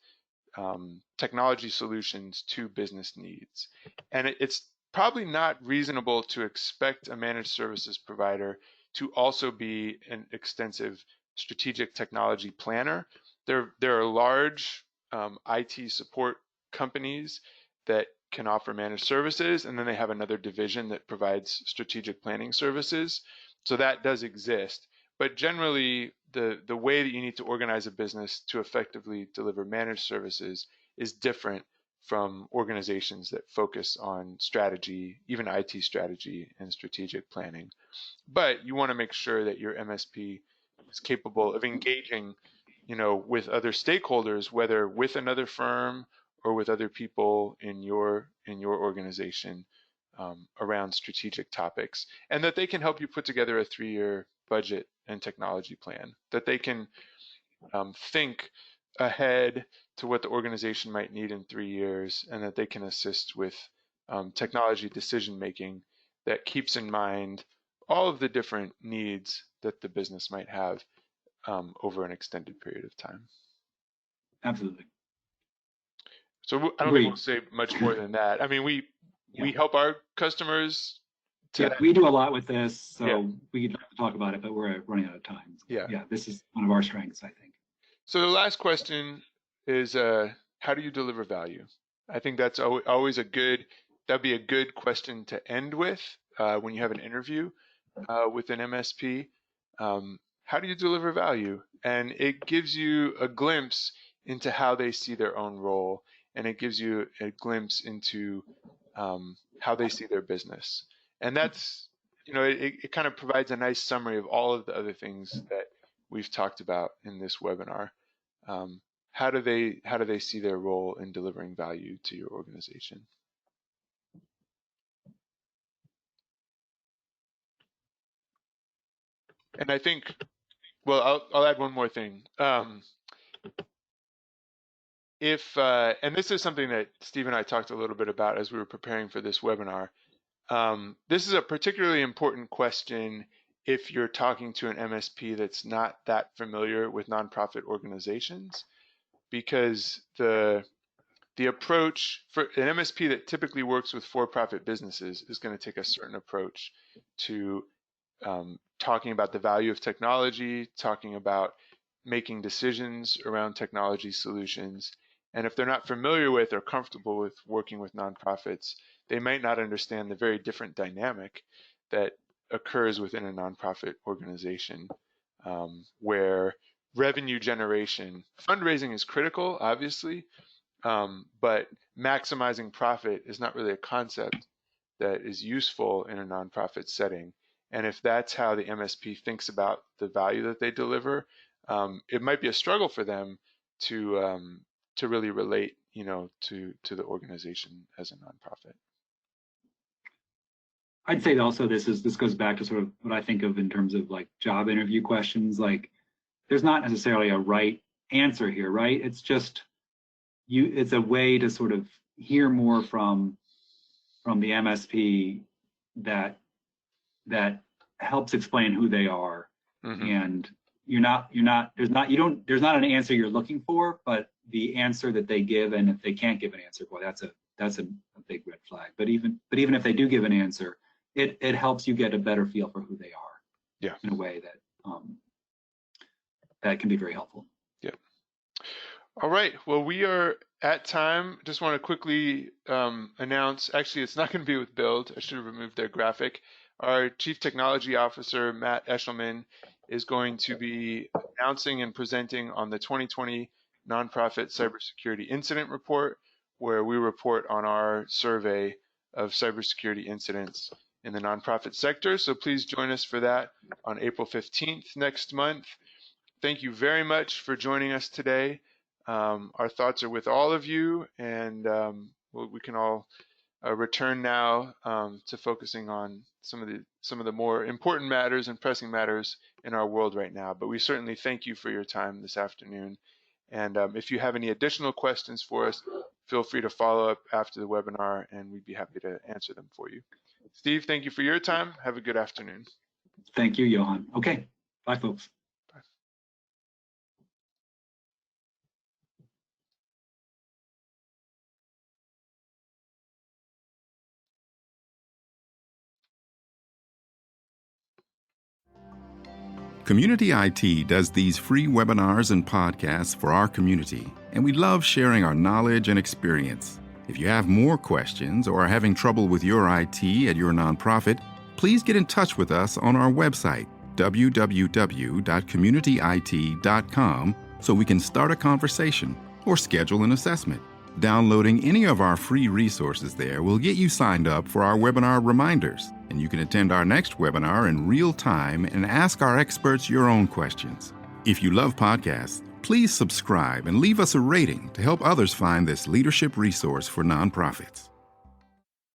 technology solutions to business needs. And it's probably not reasonable to expect a managed services provider to also be an extensive strategic technology planner. There are large IT support companies that can offer managed services, and then they have another division that provides strategic planning services. So that does exist. But generally, the way that you need to organize a business to effectively deliver managed services is different from organizations that focus on strategy, even IT strategy and strategic planning. But you want to make sure that your MSP is capable of engaging, with other stakeholders, whether with another firm or with other people in your organization, around strategic topics, and that they can help you put together a 3-year budget and technology plan, that they can think ahead to what the organization might need in 3 years, and that they can assist with technology decision making that keeps in mind all of the different needs that the business might have over an extended period of time. Absolutely. So I don't think we'll say much more than that. I mean, we help our customers. We do a lot with this, so Yeah. we'd like to talk about it, but we're running out of time. Yeah. This is one of our strengths, I think. So the last question is, how do you deliver value? I think that's always that'd be a good question to end with when you have an interview with an MSP. How do you deliver value? And it gives you a glimpse into how they see their own role, and it gives you a glimpse into how they see their business. And that's, it kind of provides a nice summary of all of the other things that we've talked about in this webinar. How do they see their role in delivering value to your organization? And I think, well, I'll add one more thing. And this is something that Steve and I talked a little bit about as we were preparing for this webinar. This is a particularly important question if you're talking to an MSP that's not that familiar with nonprofit organizations, because the approach for an MSP that typically works with for-profit businesses is going to take a certain approach to talking about the value of technology, talking about making decisions around technology solutions. And if they're not familiar with or comfortable with working with nonprofits, they might not understand the very different dynamic that occurs within a nonprofit organization, where revenue generation, fundraising is critical, obviously, but maximizing profit is not really a concept that is useful in a nonprofit setting. And if that's how the MSP thinks about the value that they deliver, it might be a struggle for them to really relate, to the organization as a nonprofit. I'd say also this goes back to sort of what I think of in terms of like job interview questions. Like, there's not necessarily a right answer here, right? It's just it's a way to sort of hear more from the MSP that helps explain who they are. Mm-hmm. And there's not an answer you're looking for, but the answer that they give, and if they can't give an answer, boy, that's a big red flag. But even if they do give an answer, it helps you get a better feel for who they are. Yeah. In a way that can be very helpful. Yeah. All right. Well, we are at time. Just want to quickly announce, actually, it's not going to be with Build. I should have removed their graphic. Our Chief Technology Officer, Matt Eshelman, is going to be announcing and presenting on the 2020 Nonprofit Cybersecurity Incident Report, where we report on our survey of cybersecurity incidents in the nonprofit sector. So please join us for that on April 15th next month. Thank you very much for joining us today. Our thoughts are with all of you, and we can all return now to focusing on some of the more important matters and pressing matters in our world right now. But we certainly thank you for your time this afternoon. And if you have any additional questions for us, feel free to follow up after the webinar, and we'd be happy to answer them for you. Steve, thank you for your time. Have a good afternoon. Thank you, Johan. Okay, bye, folks. Bye. Community IT does these free webinars and podcasts for our community, and we love sharing our knowledge and experience. If you have more questions or are having trouble with your IT at your nonprofit, please get in touch with us on our website, www.communityit.com, so we can start a conversation or schedule an assessment. Downloading any of our free resources there will get you signed up for our webinar reminders, and you can attend our next webinar in real time and ask our experts your own questions. If you love podcasts, please subscribe and leave us a rating to help others find this leadership resource for nonprofits.